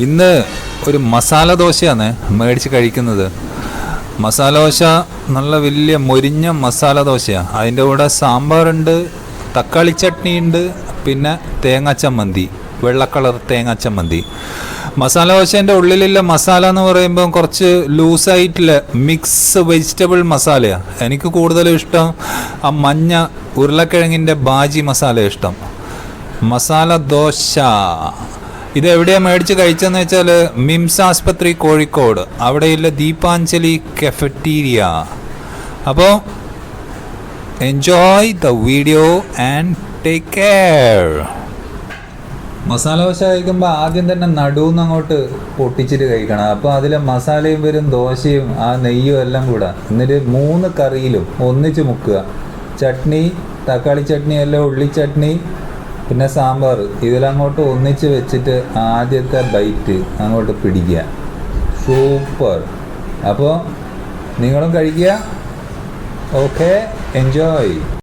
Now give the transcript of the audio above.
ഇന്ന് ഒരു മസാല ദോശയാണ് മേടിച്ച് കഴിക്കുന്നത്. മസാല ദോശ നല്ല വലിയ മൊരിഞ്ഞ മസാല ദോശയാണ്. അതിൻ്റെ കൂടെ സാമ്പാറുണ്ട്, തക്കാളി ചട്നി ഉണ്ട്, പിന്നെ തേങ്ങാ ചമ്മന്തി, വെള്ള കളർ തേങ്ങാ ചമ്മന്തി. മസാല ദോശേൻ്റെ ഉള്ളിലുള്ള മസാല എന്ന് പറയുമ്പോൾ കുറച്ച് ലൂസായിട്ടുള്ള മിക്സ് വെജിറ്റബിൾ മസാലയാണ്. എനിക്ക് കൂടുതലും ഇഷ്ടം ആ മഞ്ഞ ഉരുളക്കിഴങ്ങിൻ്റെ ബാജി മസാല ഇഷ്ടം. മസാല ദോശ ഇത് എവിടെയാണ് മേടിച്ച് കഴിച്ചതെന്ന് വെച്ചാൽ മിംസ് ആസ്പത്രി കോഴിക്കോട്, അവിടെയുള്ള ദീപാഞ്ജലി കഫറ്റീരിയ. അപ്പോൾ enjoy the video and take care. Masala dosa കഴിക്കുമ്പോൾ ആദ്യം തന്നെ നടുവെന്ന് അങ്ങോട്ട് പൊട്ടിച്ചിട്ട് കഴിക്കണം. അപ്പോൾ അതിലെ മസാലയും വരും, ദോശയും ആ നെയ്യും എല്ലാം കൂടെ. എന്നിട്ട് 3 കറിയിലും ഒന്നിച്ച് മുക്കുക. ചട്നി, തക്കാളി ചട്നി അല്ല ഉള്ളി ചട്നി, പിന്നെ സാമ്പാർ, ഇതിലങ്ങോട്ട് ഒന്നിച്ച് വെച്ചിട്ട് ആദ്യത്തെ ബൈറ്റ് അങ്ങോട്ട് പിടിക്കുക. സൂപ്പർ. അപ്പോൾ നിങ്ങളും കഴിക്കുക. Okay, enjoy.